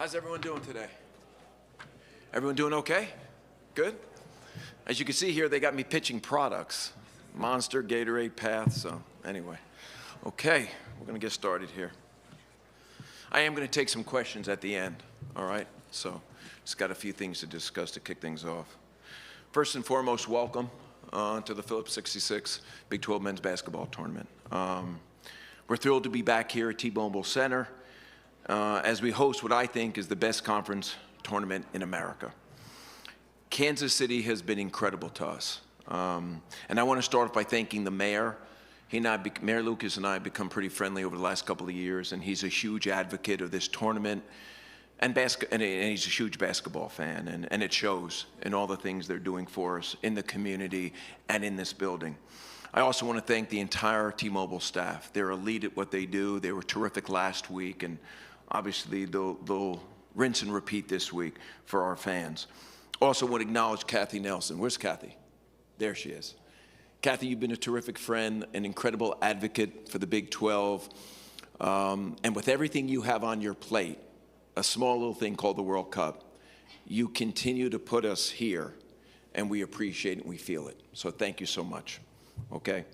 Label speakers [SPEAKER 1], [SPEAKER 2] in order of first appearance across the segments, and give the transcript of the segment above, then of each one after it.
[SPEAKER 1] How's everyone doing today? Everyone doing okay? Good? As you can see here, they got me pitching products. Monster, Gatorade, Path, so anyway. Okay, we're gonna get started here. I am gonna take some questions at the end, all right? So, just got a few things to discuss to kick things off. First and foremost, welcome to the Phillips 66 Big 12 Men's Basketball Tournament. We're thrilled to be back here at T-Mobile Center as we host what I think is the best conference tournament in America. Kansas City has been incredible to us. And I want to start off by thanking the mayor. Mayor Lucas and I have become pretty friendly over the last couple of years, and he's a huge advocate of this tournament, and he's a huge basketball fan, and it shows in all the things they're doing for us in the community and in this building. I also want to thank the entire T-Mobile staff. They're elite at what they do. They were terrific last week, and obviously they'll rinse and repeat this week for our fans. Also want to acknowledge Kathy Nelson. Where's Kathy? There she is. Kathy, you've been a terrific friend, an incredible advocate for the Big 12. And with everything you have on your plate, a small little thing called the World Cup, you continue to put us here, and we appreciate it and we feel it. So thank you so much. Okay.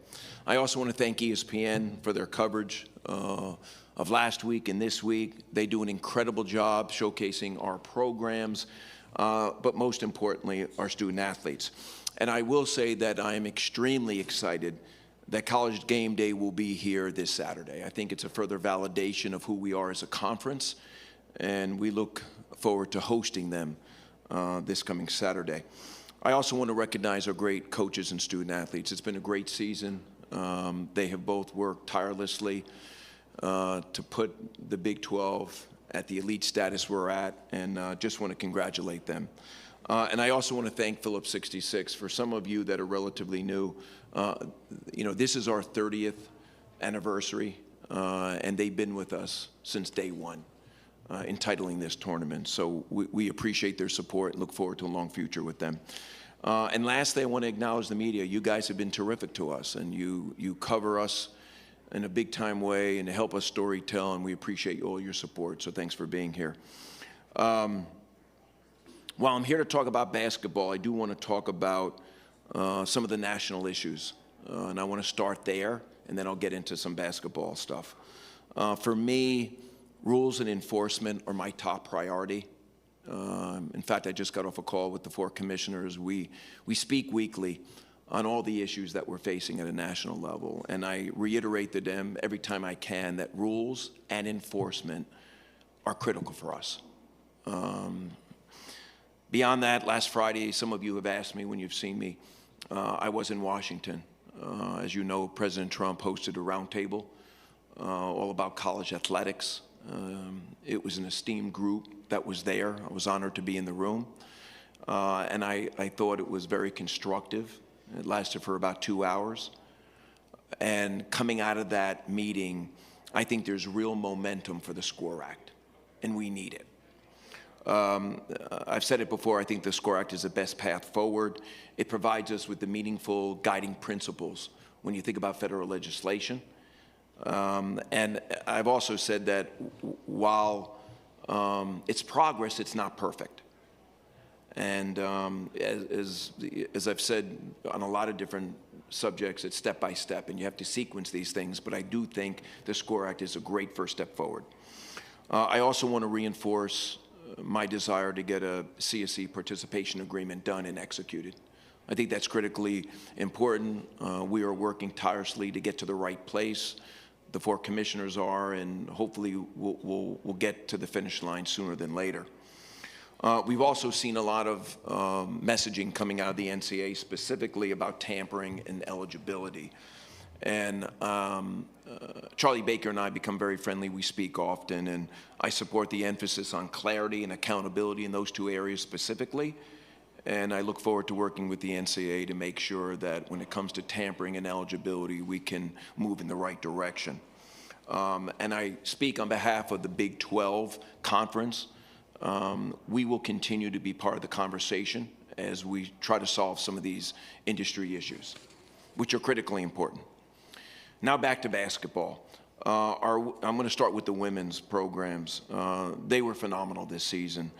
[SPEAKER 1] I also want to thank ESPN for their coverage of last week and this week. They do an incredible job showcasing our programs, but most importantly, our student athletes. And I will say that I am extremely excited that College Game Day will be here this Saturday. I think it's a further validation of who we are as a conference, and we look forward to hosting them this coming Saturday. I also want to recognize our great coaches and student athletes. It's been a great season. They have both worked tirelessly to put the Big 12 at the elite status we're at, and just want to congratulate them. And I also want to thank Phillips 66. For some of you that are relatively new, this is our 30th anniversary, and they've been with us since day one, entitling this tournament. So we appreciate their support and look forward to a long future with them. And lastly, I want to acknowledge the media. You guys have been terrific to us, and you cover us in a big-time way and help us storytell, and we appreciate all your support. So thanks for being here. While I'm here to talk about basketball, I do want to talk about some of the national issues. And I want to start there, and then I'll get into some basketball stuff. For me, rules and enforcement are my top priority. In fact, I just got off a call with the 4 commissioners. We speak weekly on all the issues that we're facing at a national level. And I reiterate to them every time I can that rules and enforcement are critical for us. Beyond that, last Friday, some of you have asked me when you've seen me, I was in Washington. As you know, President Trump hosted a roundtable all about college athletics. It was an esteemed group that was there. I was honored to be in the room. And I thought it was very constructive. It lasted for about 2 hours. And coming out of that meeting, I think there's real momentum for the SCORE Act, and we need it. I've said it before, I think the SCORE Act is the best path forward. It provides us with the meaningful guiding principles when you think about federal legislation. And I've also said that while it's progress, it's not perfect. And as I've said on a lot of different subjects, it's step by step, and you have to sequence these things. But I do think the SCORE Act is a great first step forward. I also want to reinforce my desire to get a CSE participation agreement done and executed. I think that's critically important. We are working tirelessly to get to the right place. The 4 commissioners are, and hopefully we'll get to the finish line sooner than later. We've also seen a lot of messaging coming out of the NCAA specifically about tampering and eligibility. And Charlie Baker and I become very friendly. We speak often, and I support the emphasis on clarity and accountability in those 2 areas specifically. And I look forward to working with the NCAA to make sure that when it comes to tampering and eligibility, we can move in the right direction. And I speak on behalf of the Big 12 Conference. We will continue to be part of the conversation as we try to solve some of these industry issues, which are critically important. Now back to basketball. I'm going to start with the women's programs. They were phenomenal this season.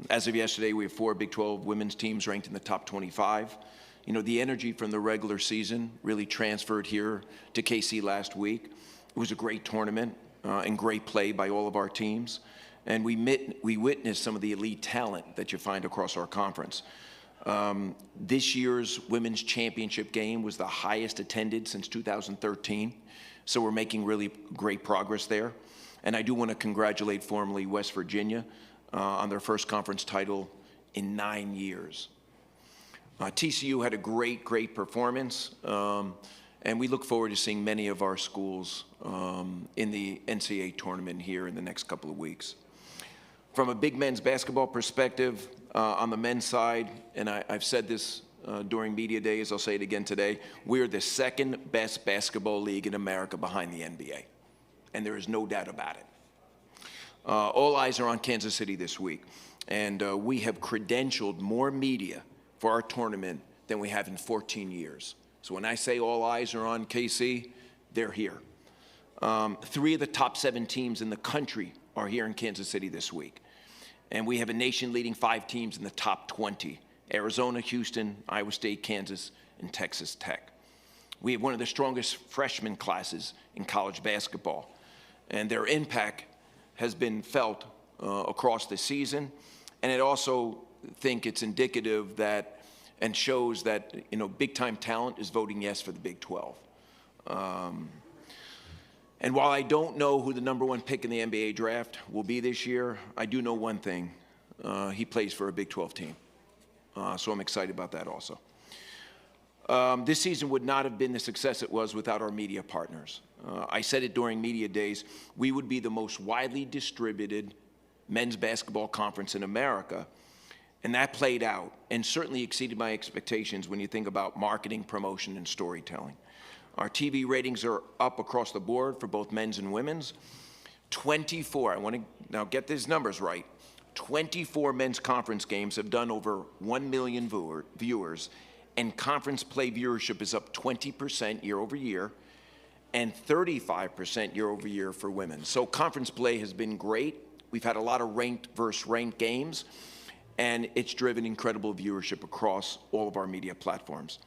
[SPEAKER 1] As of yesterday, we have 4 Big 12 women's teams ranked in the top 25. You know, the energy from the regular season really transferred here to KC last week. It was a great tournament and great play by all of our teams. And we witnessed some of the elite talent that you find across our conference. This year's women's championship game was the highest attended since 2013. So we're making really great progress there. And I do want to congratulate formally West Virginia on their first conference title in 9 years. TCU had a great performance, and we look forward to seeing many of our schools in the NCAA tournament here in the next couple of weeks. From a big men's basketball perspective, on the men's side, and I've said this during media days, I'll say it again today, we're the second best basketball league in America behind the NBA, and there is no doubt about it. All eyes are on Kansas City this week, and we have credentialed more media for our tournament than we have in 14 years. So when I say all eyes are on KC, they're here. 3 of the top 7 teams in the country are here in Kansas City this week. And we have a nation-leading 5 teams in the top 20, Arizona, Houston, Iowa State, Kansas, and Texas Tech. We have one of the strongest freshman classes in college basketball, and their impact has been felt across the season. And I also think it's indicative that and shows that, you know, big-time talent is voting yes for the Big 12. And while I don't know who the #1 pick in the NBA draft will be this year, I do know one thing. He plays for a Big 12 team. So I'm excited about that also. This season would not have been the success it was without our media partners. I said it during media days, we would be the most widely distributed men's basketball conference in America, and that played out and certainly exceeded my expectations when you think about marketing, promotion, and storytelling. Our TV ratings are up across the board for both men's and women's. 24, I want to now get these numbers right, 24 men's conference games have done over 1 million viewers, and conference play viewership is up 20% year over year and 35% year over year for women. So conference play has been great. We've had a lot of ranked versus ranked games, and it's driven incredible viewership across all of our media platforms.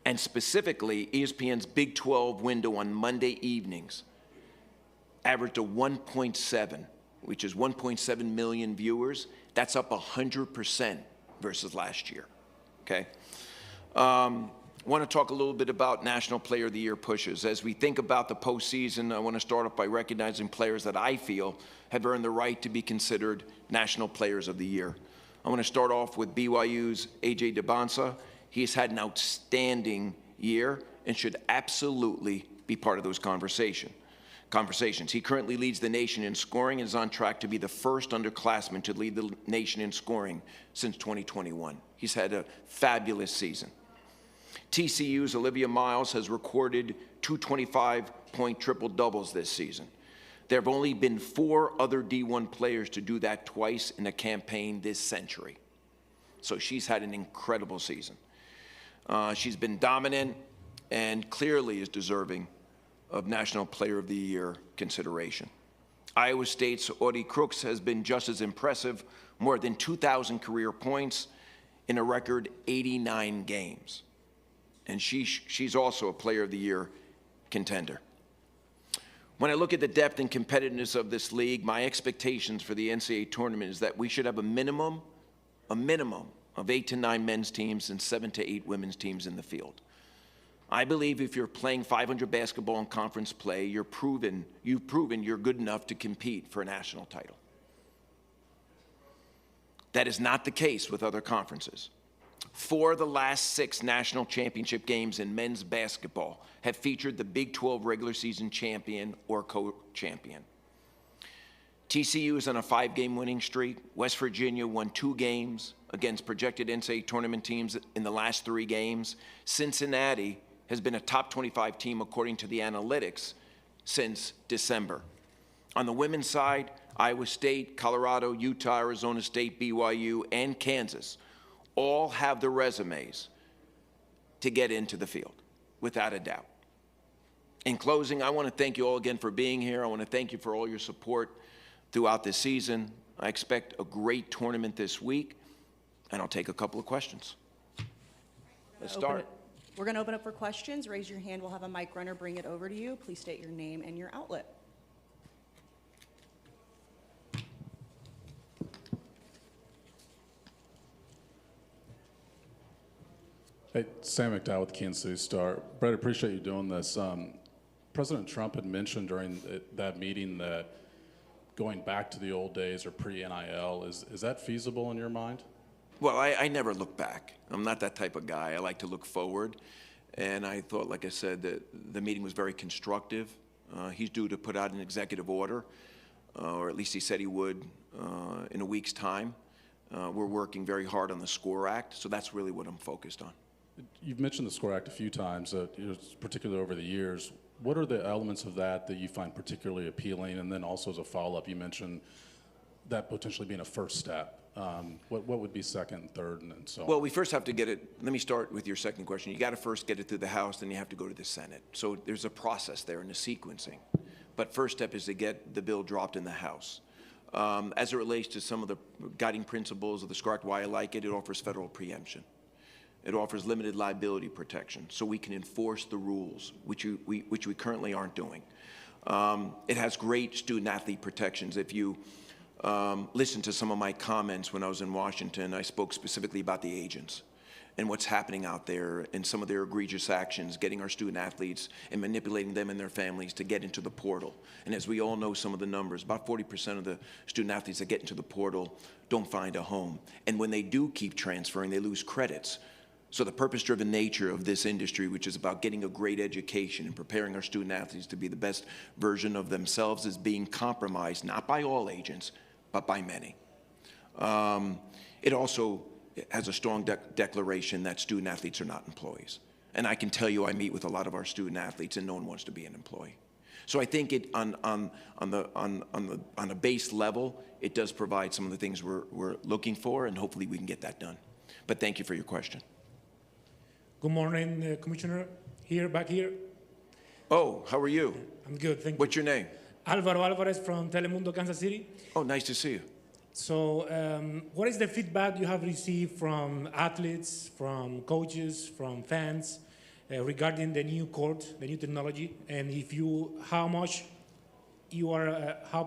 [SPEAKER 1] And specifically, ESPN's Big 12 window on Monday evenings averaged a 1.7, which is 1.7 million viewers. That's up 100% versus last year, okay? I want to talk a little bit about National Player of the Year pushes. As we think about the postseason, I want to start off by recognizing players that I feel have earned the right to be considered National Players of the Year. I want to start off with BYU's A.J. DeBonsa. He's had an outstanding year and should absolutely be part of those conversations. He currently leads the nation in scoring and is on track to be the first underclassman to lead the nation in scoring since 2021. He's had a fabulous season. TCU's Olivia Miles has recorded 225-point triple-doubles this season. There have only been 4 other D1 players to do that twice in a campaign this century. So she's had an incredible season. She's been dominant and clearly is deserving of National Player of the Year consideration. Iowa State's Audie Crooks has been just as impressive, more than 2,000 career points in a record 89 games. And she's also a Player of the Year contender. When I look at the depth and competitiveness of this league, my expectations for the NCAA tournament is that we should have a minimum of 8 to 9 men's teams and 7 to 8 women's teams in the field. I believe if you're playing 500 basketball in conference play, you've proven you're good enough to compete for a national title. That is not the case with other conferences. 4 of the last 6 national championship games in men's basketball have featured the Big 12 regular season champion or co-champion. TCU is on a 5-game winning streak. West Virginia won 2 games against projected NCAA tournament teams in the last 3 games. Cincinnati has been a top 25 team according to the analytics since December. On the women's side, Iowa State, Colorado, Utah, Arizona State, BYU, and Kansas all have the resumes to get into the field, without a doubt. In closing, I want to thank you all again for being here. I want to thank you for all your support throughout this season. I expect a great tournament this week, and I'll take a couple of questions. Let's start.
[SPEAKER 2] We're going to open up for questions. Raise your hand. We'll have a mic runner bring it over to you. Please state your name and your outlet.
[SPEAKER 3] Hey, Sam McDowell with the Kansas City Star. Brett, I appreciate you doing this. President Trump had mentioned during that meeting that going back to the old days or pre-NIL, is that feasible in your mind?
[SPEAKER 1] Well, I never look back. I'm not that type of guy. I like to look forward. And I thought, like I said, that the meeting was very constructive. He's due to put out an executive order, or at least he said he would in a week's time. We're working very hard on the SCORE Act, so that's really what I'm focused on.
[SPEAKER 3] You've mentioned the SCORE Act a few times, particularly over the years. What are the elements of that you find particularly appealing? And then also as a follow-up, you mentioned that potentially being a first step. What would be second, third, and so on?
[SPEAKER 1] Well, we first have to get it. Let me start with your second question. You got to first get it through the House, then you have to go to the Senate. So there's a process there in the sequencing. But first step is to get the bill dropped in the House. As it relates to some of the guiding principles of the SCORE Act, why I like it, it offers federal preemption. It offers limited liability protection, so we can enforce the rules, which we currently aren't doing. It has great student-athlete protections. If you listen to some of my comments when I was in Washington, I spoke specifically about the agents and what's happening out there and some of their egregious actions, getting our student-athletes and manipulating them and their families to get into the portal. And as we all know some of the numbers, about 40% of the student-athletes that get into the portal don't find a home. And when they do keep transferring, they lose credits. So the purpose-driven nature of this industry, which is about getting a great education and preparing our student-athletes to be the best version of themselves, is being compromised, not by all agents, but by many. It also has a strong declaration that student-athletes are not employees. And I can tell you I meet with a lot of our student-athletes, and no one wants to be an employee. So I think it, on a base level, it does provide some of the things we're looking for, and hopefully we can get that done. But thank you for your question.
[SPEAKER 4] Good morning, Commissioner. Back here.
[SPEAKER 1] Oh, how are you?
[SPEAKER 4] I'm good, thank you.
[SPEAKER 1] What's your name?
[SPEAKER 4] Álvaro Álvarez from Telemundo, Kansas City.
[SPEAKER 1] Oh, nice to see you.
[SPEAKER 4] So, what is the feedback you have received from athletes, from coaches, from fans regarding the new court, the new technology, and how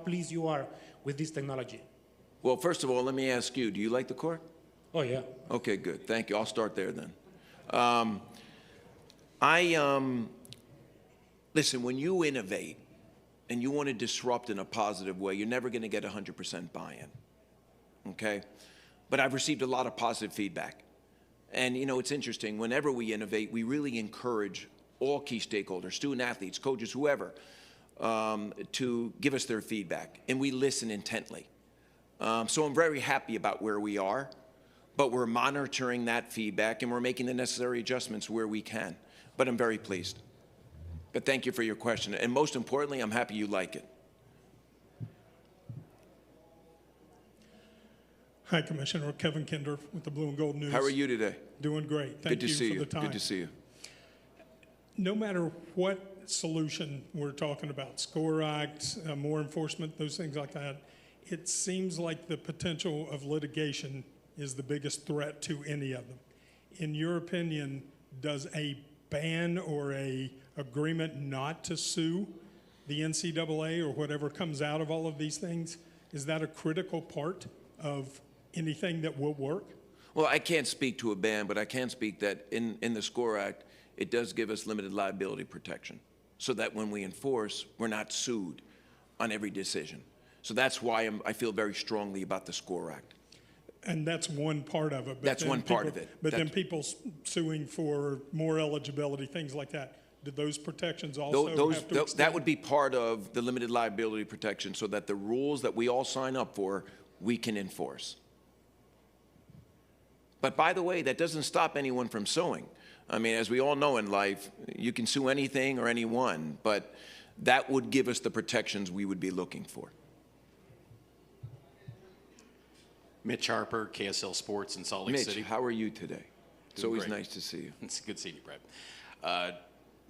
[SPEAKER 4] pleased you are with this technology?
[SPEAKER 1] Well, first of all, let me ask you, do you like the court?
[SPEAKER 4] Oh, yeah.
[SPEAKER 1] Okay, good. Thank you. I'll start there then. Listen, when you innovate and you want to disrupt in a positive way, you're never going to get 100% buy-in, okay? But I've received a lot of positive feedback. And, you know, it's interesting. Whenever we innovate, we really encourage all key stakeholders, student-athletes, coaches, whoever, to give us their feedback. And we listen intently. So I'm very happy about where we are. But we're monitoring that feedback, and we're making the necessary adjustments where we can. But I'm very pleased. But thank you for your question. And most importantly, I'm happy you like it.
[SPEAKER 5] Hi, Commissioner. Kevin Kinder with the Blue and Gold News.
[SPEAKER 1] How are you today?
[SPEAKER 5] Doing great. Thank you for the time.
[SPEAKER 1] Good to see you.
[SPEAKER 5] No matter what solution we're talking about, SCORE Act, more enforcement, those things like that, it seems like the potential of litigation is the biggest threat to any of them. In your opinion, does a ban or a agreement not to sue the NCAA or whatever comes out of all of these things, is that a critical part of anything that will work?
[SPEAKER 1] Well, I can't speak to a ban, but I can speak that in the SCORE Act, it does give us limited liability protection so that when we enforce, we're not sued on every decision. So that's why I feel very strongly about the SCORE Act.
[SPEAKER 5] And that's one part of it.
[SPEAKER 1] That's one part of it.
[SPEAKER 5] But then people suing for more eligibility, things like that, do those protections also have to extend?
[SPEAKER 1] That would be part of the limited liability protection so that the rules that we all sign up for, we can enforce. But by the way, that doesn't stop anyone from suing. I mean, as we all know in life, you can sue anything or anyone, but that would give us the protections we would be looking for.
[SPEAKER 6] Mitch Harper, KSL Sports in Salt Lake City.
[SPEAKER 1] Mitch, how are you today? It's always
[SPEAKER 6] great.
[SPEAKER 1] nice to see you.
[SPEAKER 6] It's good seeing you, Brett.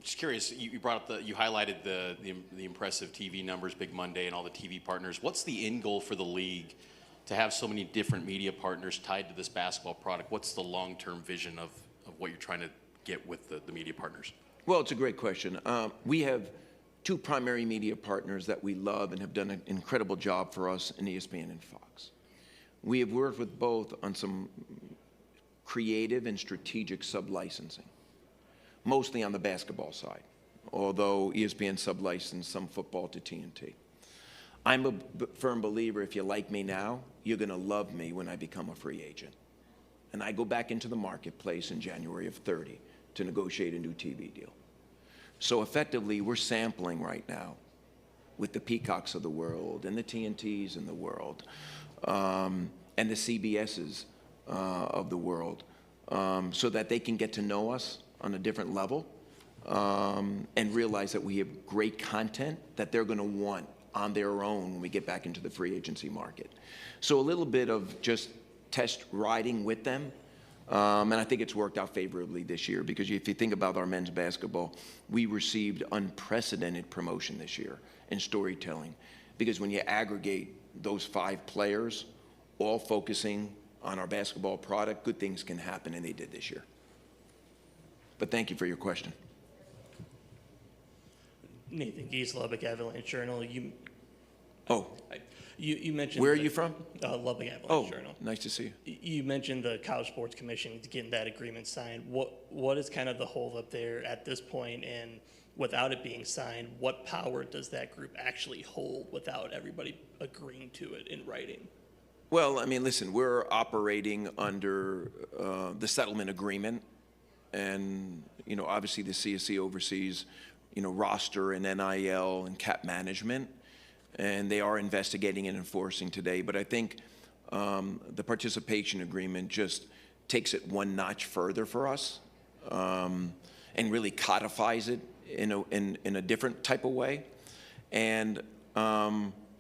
[SPEAKER 6] Just curious, you brought up you highlighted the impressive TV numbers, Big Monday, and all the TV partners. What's the end goal for the league to have so many different media partners tied to this basketball product? What's the long-term vision of what you're trying to get with the media partners?
[SPEAKER 1] Well, it's a great question. We have two primary media partners that we love and have done an incredible job for us in ESPN and Fox. We have worked with both on some creative and strategic sub-licensing, mostly on the basketball side, although ESPN sub-licensed some football to TNT. I'm a firm believer, if you like me now, you're going to love me when I become a free agent. And I go back into the marketplace in January of 30 to negotiate a new TV deal. So effectively, we're sampling right now with the Peacocks of the world and the TNTs in the world and the CBSs of the world so that they can get to know us on a different level and realize that we have great content that they're going to want on their own when we get back into the free agency market. So a little bit of just test riding with them. And I think it's worked out favorably this year because if you think about our men's basketball, we received unprecedented promotion this year in storytelling. Because when you aggregate those 5 players all focusing on our basketball product, good things can happen, and they did this year. But thank you for your question.
[SPEAKER 7] Nathan Gies, Lubbock Avalanche Journal. You mentioned.
[SPEAKER 1] Where are you from?
[SPEAKER 7] Lubbock Avalanche Journal.
[SPEAKER 1] Nice to see you.
[SPEAKER 7] You mentioned the College Sports Commission getting that agreement signed. What is kind of the holdup there at this point, and without it being signed, what power does that group actually hold without everybody agreeing to it in writing?
[SPEAKER 1] Well, I mean, listen, we're operating under the settlement agreement, and obviously the CSC oversees roster and NIL and cap management, and they are investigating and enforcing today. But I think the participation agreement just takes it one notch further for us and really codifies it in a different type of way. And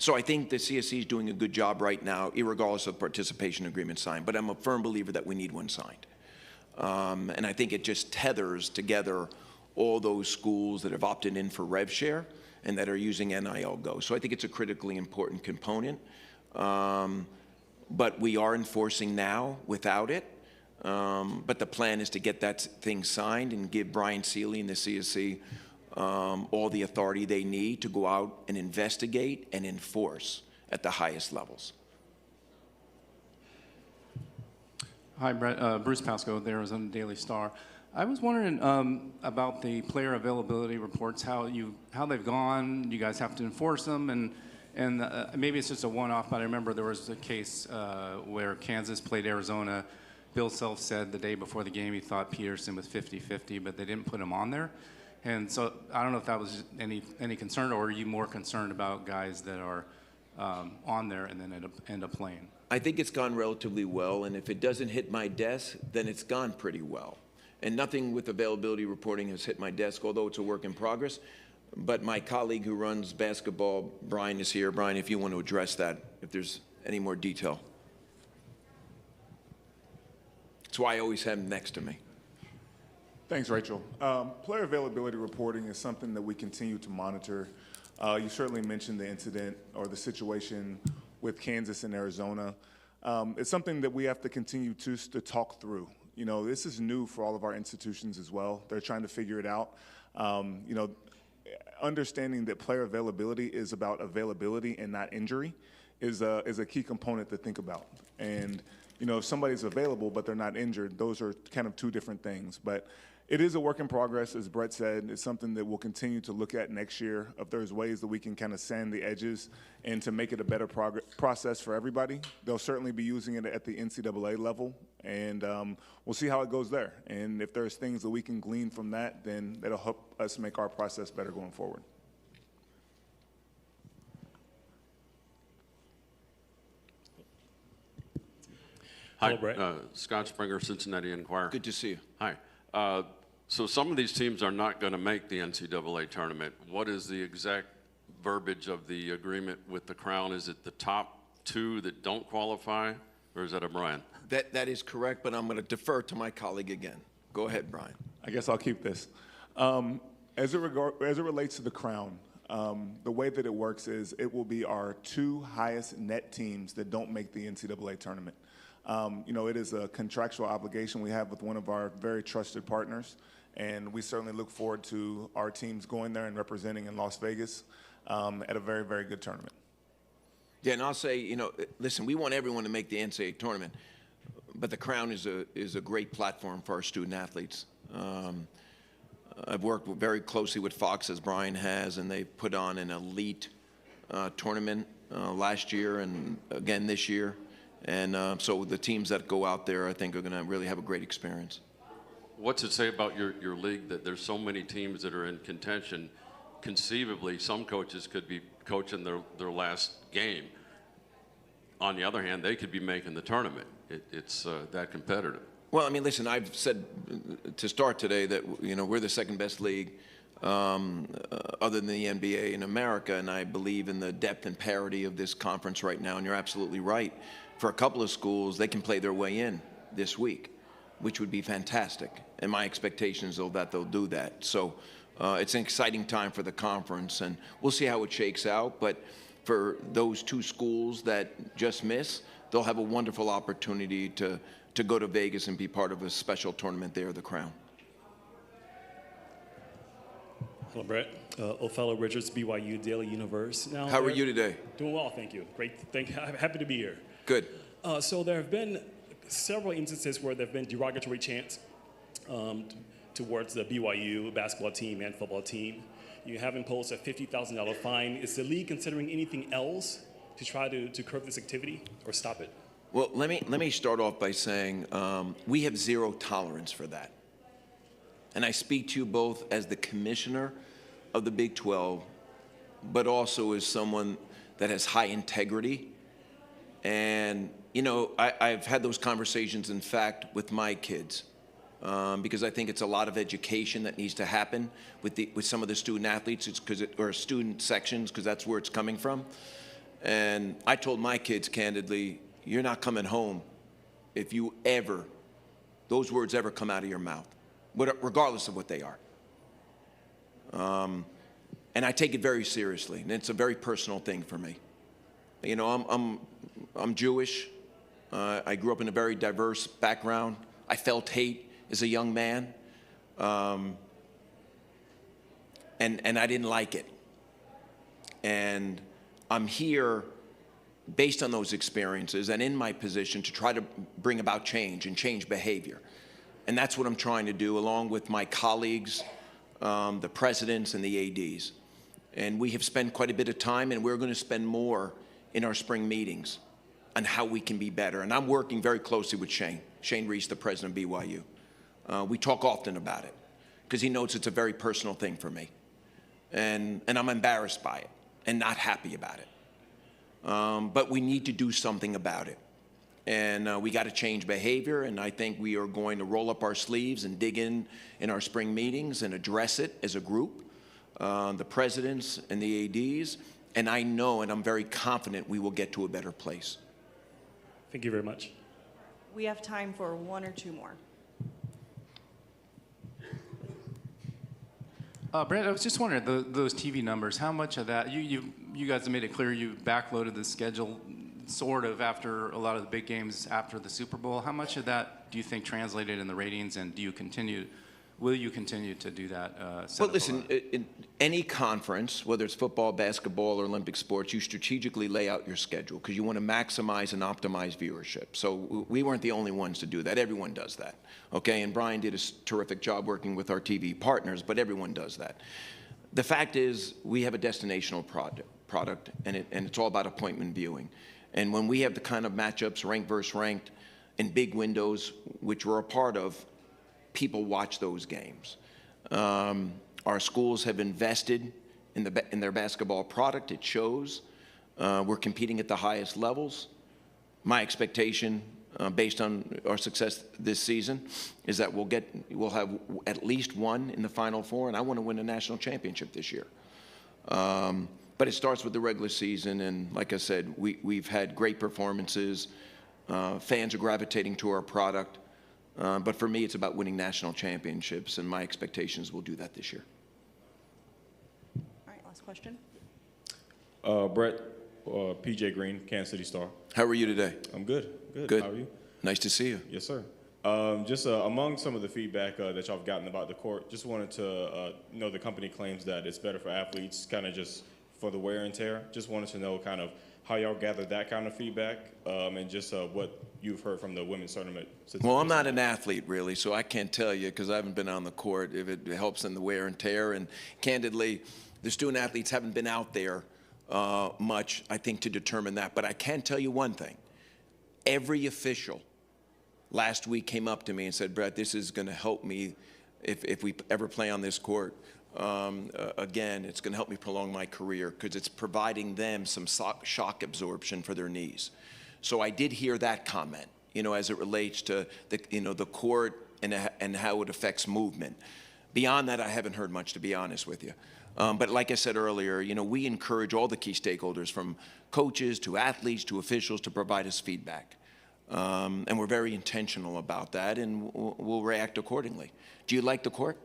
[SPEAKER 1] so I think the CSC is doing a good job right now, irregardless of participation agreement signed. But I'm a firm believer that we need one signed. And I think it just tethers together all those schools that have opted in for rev share and that are using NIL Go. So I think it's a critically important component. But we are enforcing now without it. But the plan is to get that thing signed and give Brian Seeley and the CSC all the authority they need to go out and investigate and enforce at the highest levels.
[SPEAKER 8] Hi, Brett. Bruce Pascoe, the Arizona Daily Star. I was wondering about the player availability reports, how they've gone. You guys have to enforce them, and maybe it's just a one-off, but I remember there was a case where Kansas played Arizona. Bill Self said the day before the game he thought Peterson was 50-50, but they didn't put him on there. And so I don't know if that was any concern, or are you more concerned about guys that are on there and then end up playing?
[SPEAKER 1] I think it's gone relatively well, and if it doesn't hit my desk, then it's gone pretty well. And nothing with availability reporting has hit my desk, although it's a work in progress. But my colleague who runs basketball, Brian, is here. Brian, if you want to address that, if there's any more detail. That's why I always have him next to me.
[SPEAKER 9] Thanks, Rachel. Player availability reporting is something that we continue to monitor. You certainly mentioned the incident or the situation with Kansas and Arizona. It's something that we have to continue to talk through. This is new for all of our institutions as well. They're trying to figure it out. Understanding that player availability is about availability and not injury is a key component to think about. And if somebody's available but they're not injured, those are kind of two different things. But it is a work in progress, as Brett said. It's something that we'll continue to look at next year. If there's ways that we can kind of sand the edges and to make it a better process for everybody, they'll certainly be using it at the NCAA level, and we'll see how it goes there. And if there's things that we can glean from that, then that'll help us make our process better going forward.
[SPEAKER 10] Hi,
[SPEAKER 4] Hello, Brett.
[SPEAKER 10] Scott Springer, Cincinnati Enquirer.
[SPEAKER 1] Good to see you.
[SPEAKER 10] Hi. So some of these teams are not going to make the NCAA tournament. What is the exact verbiage of the agreement with the Crown? Is it the top 2 that don't qualify, or is that a Brian?
[SPEAKER 1] That is correct, but I'm going to defer to my colleague again. Go ahead, Brian.
[SPEAKER 9] I guess I'll keep this. As it relates to the crown, the way that it works is it will be our 2 highest net teams that don't make the NCAA tournament. It is a contractual obligation we have with one of our very trusted partners, and we certainly look forward to our teams going there and representing in Las Vegas at a very, very good tournament.
[SPEAKER 1] Yeah, and I'll say, listen, we want everyone to make the NCAA tournament, but the Crown is a great platform for our student athletes. I've worked very closely with Fox, as Brian has, and they've put on an elite tournament last year and again this year. And so the teams that go out there, I think, are going to really have a great experience.
[SPEAKER 10] What's it say about your league that there's so many teams that are in contention? Conceivably, some coaches could be coaching their last game. On the other hand, they could be making the tournament. It's that competitive.
[SPEAKER 1] Well, I mean, listen, I've said to start today that, we're the second best league other than the NBA in America, and I believe in the depth and parity of this conference right now, and you're absolutely right. For a couple of schools, they can play their way in this week, which would be fantastic, and my expectation is that they'll do that. So it's an exciting time for the conference, and we'll see how it shakes out, but for those 2 schools that just miss, they'll have a wonderful opportunity to go to Vegas and be part of a special tournament there, the Crown.
[SPEAKER 11] Hello, Brett. Othello Richards, BYU Daily Universe. Now,
[SPEAKER 1] How are you today?
[SPEAKER 11] Doing well, thank you. Great, happy to be here.
[SPEAKER 1] Good.
[SPEAKER 11] So there have been several instances where there have been derogatory chants towards the BYU basketball team and football team. You have imposed a $50,000 fine. Is the league considering anything else to try to curb this activity or stop it?
[SPEAKER 1] Well, let me start off by saying we have zero tolerance for that. And I speak to you both as the commissioner of the Big 12, but also as someone that has high integrity. And, I've had those conversations, in fact, with my kids, because I think it's a lot of education that needs to happen with some of the student athletes, or student sections, because that's where it's coming from. And I told my kids candidly, you're not coming home if those words ever come out of your mouth, regardless of what they are. And I take it very seriously, and it's a very personal thing for me. I'm Jewish. I grew up in a very diverse background. I felt hate as a young man, and I didn't like it. And I'm here based on those experiences and in my position to try to bring about change and change behavior. And that's what I'm trying to do, along with my colleagues, the presidents and the ADs. And we have spent quite a bit of time, and we're going to spend more in our spring meetings on how we can be better. And I'm working very closely with Shane Reese, the president of BYU. We talk often about it because he knows it's a very personal thing for me. And I'm embarrassed by it and not happy about it. But we need to do something about it. And we got to change behavior, and I think we are going to roll up our sleeves and dig in our spring meetings and address it as a group, the presidents and the ADs, and I know and I'm very confident we will get to a better place.
[SPEAKER 11] Thank you very much.
[SPEAKER 2] We have time for 1 or 2 more.
[SPEAKER 8] Brett, I was just wondering, those TV numbers, how much of that, you guys have made it clear you backloaded the schedule sort of after a lot of the big games after the Super Bowl. How much of that do you think translated in the ratings, and will you continue to do that?
[SPEAKER 1] Well, listen, in any conference, whether it's football, basketball, or Olympic sports, you strategically lay out your schedule because you want to maximize and optimize viewership. So we weren't the only ones to do that. Everyone does that, okay? And Brian did a terrific job working with our TV partners, but everyone does that. The fact is, we have a destinational product, and it's all about appointment viewing. And when we have the kind of matchups, ranked versus ranked, in big windows, which we're a part of, people watch those games. Our schools have invested in their basketball product. It shows. We're competing at the highest levels. My expectation, based on our success this season, is that we'll have at least one in the Final Four, and I want to win a national championship this year. But it starts with the regular season, and like I said, we've had great performances. Fans are gravitating to our product. But for me, it's about winning national championships, and my expectations will do that this year.
[SPEAKER 2] Last question.
[SPEAKER 12] Brett, PJ Green, Kansas City Star.
[SPEAKER 1] How are you today?
[SPEAKER 12] I'm good. Good.
[SPEAKER 1] Good.
[SPEAKER 12] How are you?
[SPEAKER 1] Nice to see you.
[SPEAKER 12] Yes, sir. Just among some of the feedback that y'all have gotten about the court, just wanted to know the company claims that it's better for athletes, kind of just for the wear and tear. Just wanted to know kind of how y'all gathered that kind of feedback and just what you've heard from the women's tournament.
[SPEAKER 1] Well, I'm not an athlete, really, so I can't tell you because I haven't been on the court if it helps in the wear and tear. And candidly, the student athletes haven't been out there much, I think, to determine that. But I can tell you one thing. Every official last week came up to me and said, Brett, this is going to help me if we ever play on this court. Again, it's going to help me prolong my career because it's providing them some shock absorption for their knees. So I did hear that comment, as it relates to the court and how it affects movement. Beyond that, I haven't heard much, to be honest with you. But like I said earlier, we encourage all the key stakeholders, from coaches to athletes to officials, to provide us feedback. And we're very intentional about that, and we'll react accordingly. Do you like the court?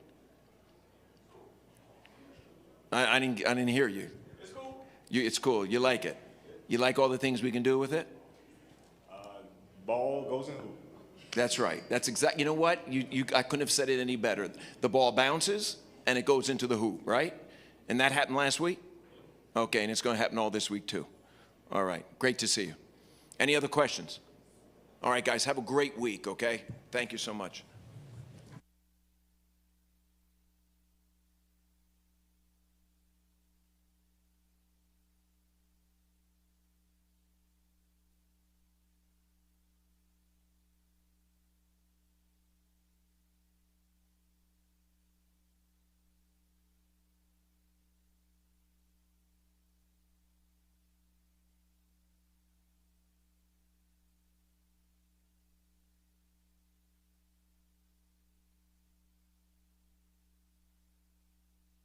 [SPEAKER 1] I didn't hear you. It's cool. It's cool. You like it. You like all the things we can do with it?
[SPEAKER 12] Ball goes in hoop.
[SPEAKER 1] That's right. That's exactly. You know what? I couldn't have said it any better. The ball bounces and it goes into the hoop, right? And that happened last week? Okay, and it's going to happen all this week too. All right. Great to see you. Any other questions? All right, guys, have a great week, okay? Thank you so much.